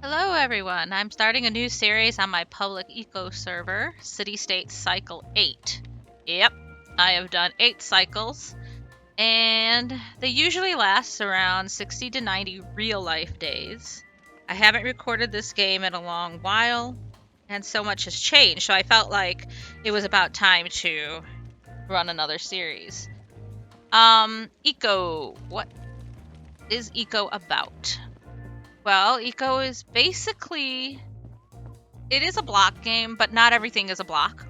Hello everyone, I'm starting a new series on my public eco server, CityStates Cycle 8. Yep, I have done 8 cycles, and they usually last around 60 to 90 real life days. I haven't recorded this game in a long while, and so much has changed, so I felt like it was about time to run another series. Eco. What is eco about? Well, eco is basically it is a block game, but not everything is a block.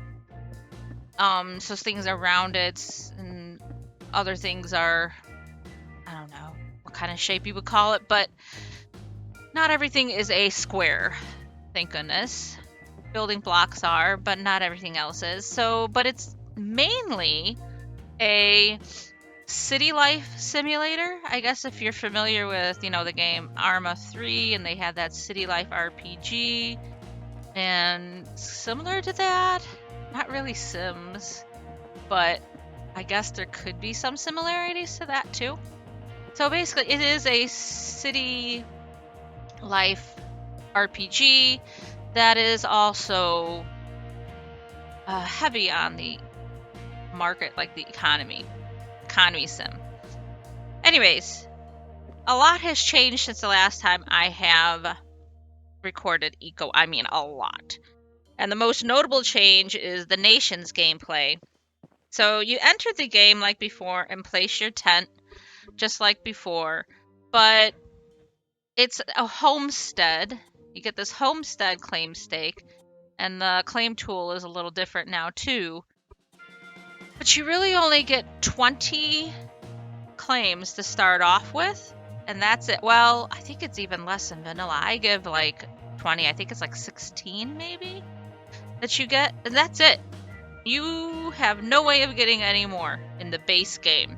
So things are rounded and other things are, I don't know what kind of shape you would call it, but not everything is a square. Thank goodness. Building blocks are, but not everything else is. But it's mainly a city life simulator. I guess if you're familiar with, the game Arma 3 and they had that city life RPG. And similar to that, not really Sims, but I guess there could be some similarities to that too. So basically, it is a city life RPG that is also heavy on the market, like the economy sim. Anyways, a lot has changed since the last time I have recorded Eco. I mean, a lot. And the most notable change is the nation's gameplay. So you enter the game like before and place your tent just like before, but it's a homestead. You get this homestead claim stake, and the claim tool is a little different now too. But you really only get 20 claims to start off with, and that's it. Well, I think it's even less than vanilla. I give like 20, I think it's like 16 maybe that you get, and that's it. You have no way of getting any more in the base game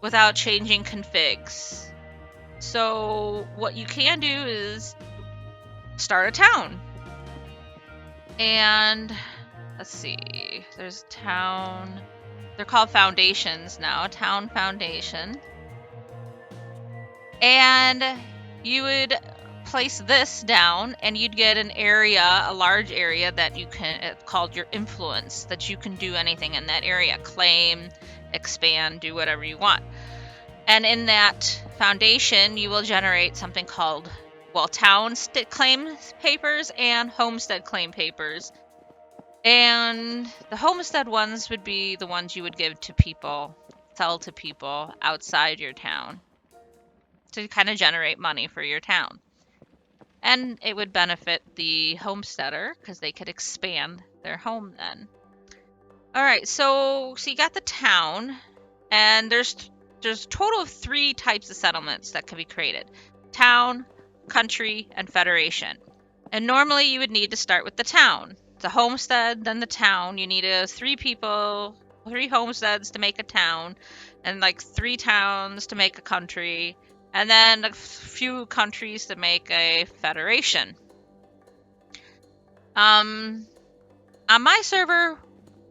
without changing configs. So what you can do is start a town. And let's see, there's town. They're called foundations now, town foundation. And you would place this down and you'd get an area, a large area that you can, called your influence, that you can do anything in that area, claim, expand, do whatever you want. And in that foundation, you will generate something called, town claim papers and homestead claim papers. And the homestead ones would be the ones you would give to people, sell to people outside your town to kind of generate money for your town. And it would benefit the homesteader because they could expand their home then. All right, so you got the town, and there's a total of 3 types of settlements that can be created: town, country, and federation. And normally you would need to start with the town. The homestead, then the town. You need 3 homesteads to make a town, and like 3 towns to make a country, and then a few countries to make a federation. On my server,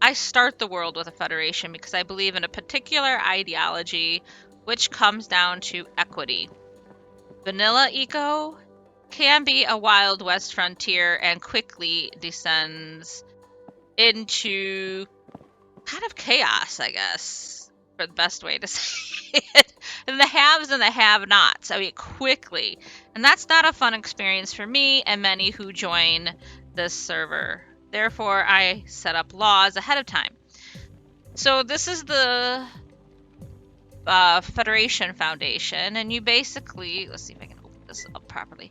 I start the world with a federation because I believe in a particular ideology, which comes down to equity. Vanilla eco can be a Wild West frontier and quickly descends into kind of chaos, I guess, for the best way to say it. And the haves and the have-nots, I mean, quickly. And that's not a fun experience for me and many who join this server. Therefore, I set up laws ahead of time. So this is the Federation Foundation, and you basically, let's see if I can open this up properly.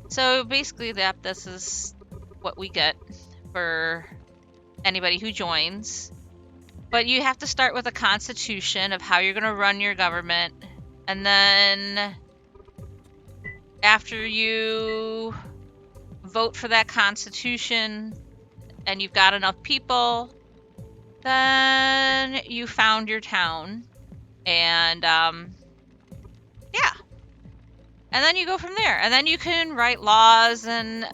So basically this is what we get for anybody who joins. But you have to start with a constitution of how you're going to run your government. And then after you vote for that constitution and you've got enough people, then you found your town. And yeah. And then you go from there. And then you can write laws and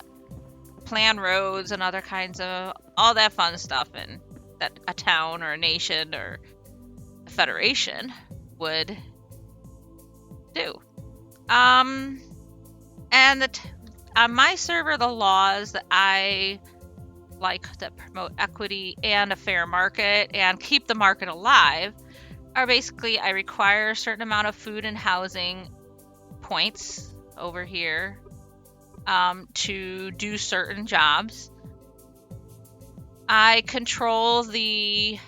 plan roads and other kinds of all that fun stuff and that a town or a nation or a federation would do. And on my server, the laws that I like that promote equity and a fair market and keep the market alive are basically I require a certain amount of food and housing points over here to do certain jobs. I control the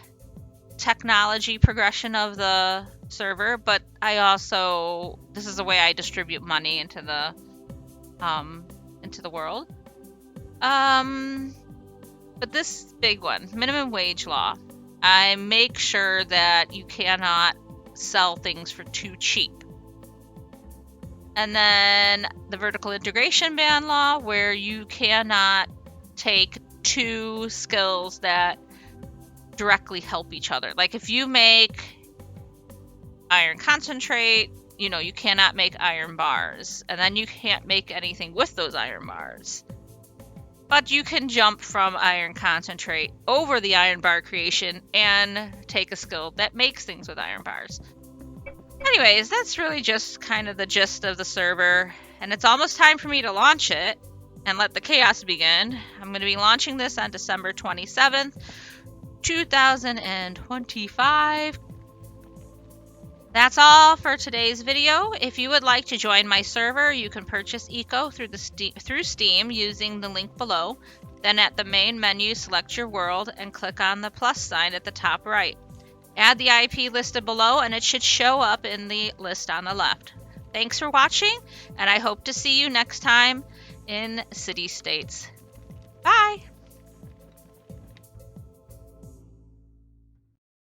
technology progression of the server, but I also, this is the way I distribute money into the world. But this big one, minimum wage law. I make sure that you cannot sell things for too cheap. And then the vertical integration ban law, where you cannot take two skills that directly help each other. Like if you make iron concentrate, you cannot make iron bars, and then you can't make anything with those iron bars. But you can jump from iron concentrate over the iron bar creation and take a skill that makes things with iron bars. Anyways, that's really just kind of the gist of the server, and it's almost time for me to launch it and let the chaos begin. I'm going to be launching this on December 27th, 2025. That's all for today's video. If you would like to join my server, you can purchase Eco through Steam using the link below. Then at the main menu, select your world and click on the plus sign at the top right. Add the IP listed below and it should show up in the list on the left. Thanks for watching, and I hope to see you next time in City States. Bye!